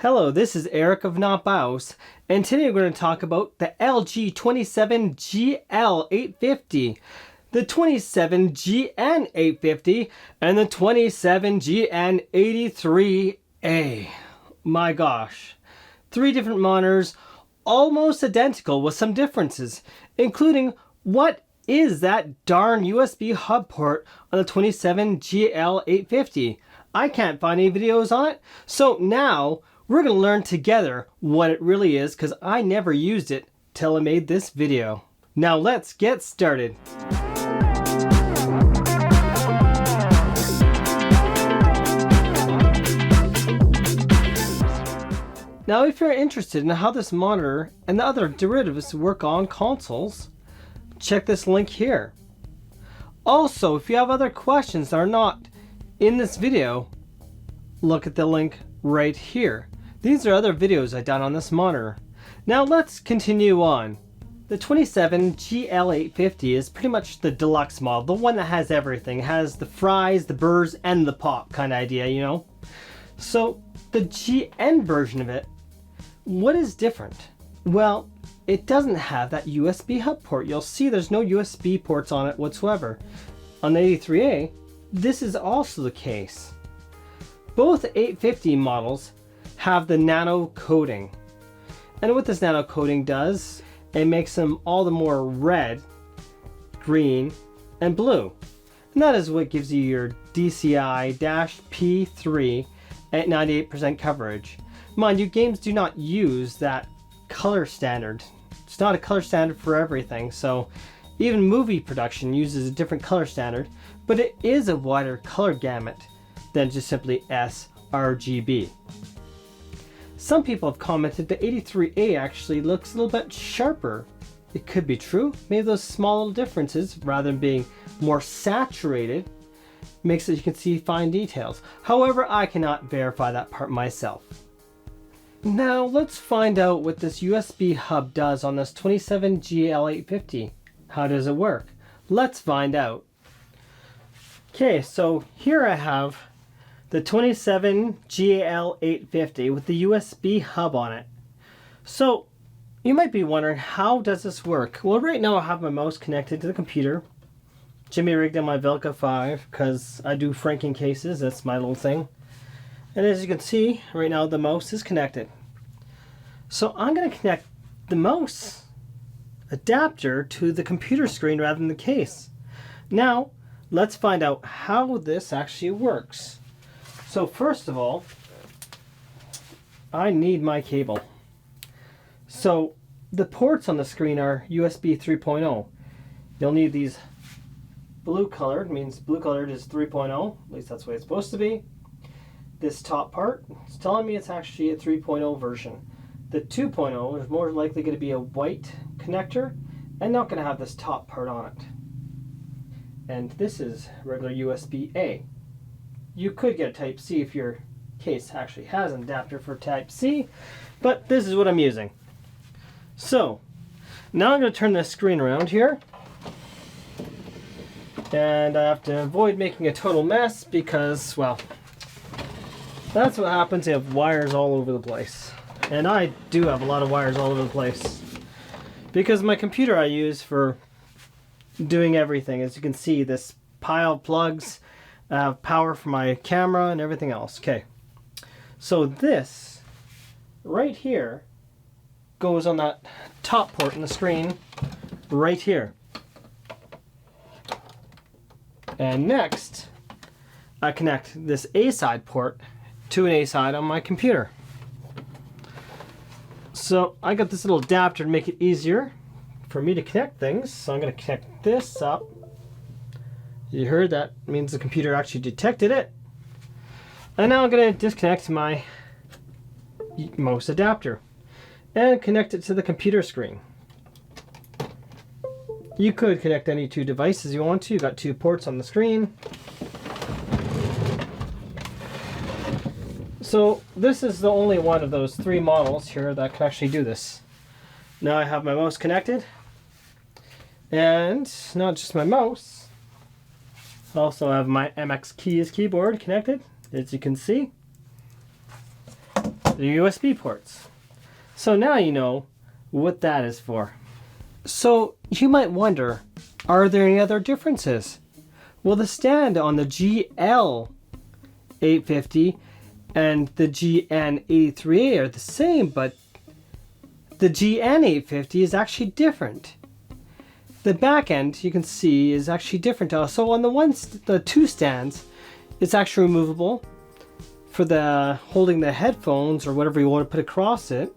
Hello, this is Eric of NotBIOS, and today we're going to talk about the LG 27GL850, the 27GN850, and the 27GN83A. My gosh, three different monitors, almost identical with some differences, including what is that darn USB hub port on the 27GL850. I can't find any videos on it, so now we're going to learn together what it really is, because I never used it till I made this video. Now let's get started. Now if you're interested in how this monitor and the other derivatives work on consoles, check this link here. Also, if you have other questions that are not in this video, look at the link right here. These are other videos I've done on this monitor. Now let's continue on. The 27GL850 is pretty much the deluxe model, the one that has everything. It has the fries, the burrs, and the pop kind of idea, you know? So the GN version of it, what is different? Well, it doesn't have that USB hub port. You'll see there's no USB ports on it whatsoever. On the 83A, this is also the case. Both 850 models have the nano coating. And what this nano coating does, it makes them all the more red, green, and blue. And that is what gives you your DCI-P3 at 98% coverage. Mind you, games do not use that color standard. It's not a color standard for everything, so even movie production uses a different color standard, but it is a wider color gamut than just simply sRGB. Some people have commented the 83A actually looks a little bit sharper. It could be true. Maybe those small little differences, rather than being more saturated, makes it you can see fine details. However, I cannot verify that part myself. Now let's find out what this USB hub does on this 27GL850. How does it work? Let's find out. Okay, so here I have the 27GL850 with the USB hub on it. So you might be wondering, how does this work? Well, right now I have my mouse connected to the computer. Jimmy rigged on my Velka 5 because I do franking cases. That's my little thing. And as you can see, right now the mouse is connected. So I'm going to connect the mouse adapter to the computer screen rather than the case. Now let's find out how this actually works. So first of all, I need my cable. So the ports on the screen are USB 3.0. You'll need these blue colored, means blue colored is 3.0, at least that's the way it's supposed to be. This top part, it's telling me it's actually a 3.0 version. The 2.0 is more likely going to be a white connector and not going to have this top part on it. And this is regular USB-A. You could get a Type-C if your case actually has an adapter for Type-C, but this is what I'm using. So now I'm going to turn this screen around here, and I have to avoid making a total mess because, well, that's what happens. You have wires all over the place. And I do have a lot of wires all over the place because my computer I use for doing everything. As you can see, this pile of plugs, power for my camera and everything else. Okay, so this right here goes on that top port in the screen right here. And next I connect this A side port to an A side on my computer. So I got this little adapter to make it easier for me to connect things. So I'm going to connect this up. You heard that means the computer actually detected it. And now I'm going to disconnect my mouse adapter and connect it to the computer screen. You could connect any two devices you want to. You've got two ports on the screen. So this is the only one of those three models here that can actually do this. Now I have my mouse connected, and not just my mouse, I also have my MX Keys keyboard connected, as you can see. the USB ports. So now you know what that is for. So you might wonder, are there any other differences? Well, the stand on the GL850 and the GN83A are the same, but the GN850 is actually different. The back end, you can see, is actually different. So on the two stands, it's actually removable for the holding the headphones or whatever you want to put across it.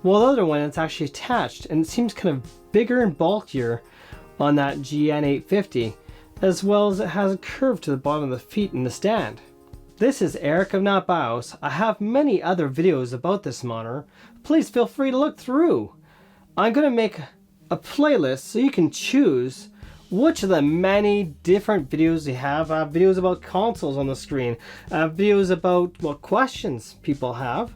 While the other one, it's actually attached, and it seems kind of bigger and bulkier on that GN850, as well as it has a curve to the bottom of the feet in the stand. This is Eric of Not BIOS. I have many other videos about this monitor. Please feel free to look through. I'm going to make a playlist so you can choose which of the many different videos you have. I have videos about consoles on the screen. I have videos about what questions people have.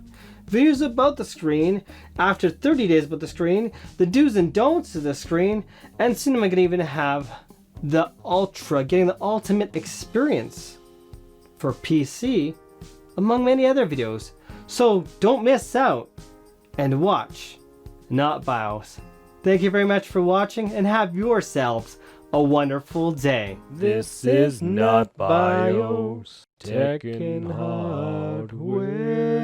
Videos about the screen, after 30 days about the screen, the do's and don'ts of the screen, and soon I'm going to even have the Ultra, getting the ultimate experience for PC, among many other videos. So don't miss out and watch Not BIOS. Thank you very much for watching and have yourselves a wonderful day. This is Not BIOS, Tech and Hardware.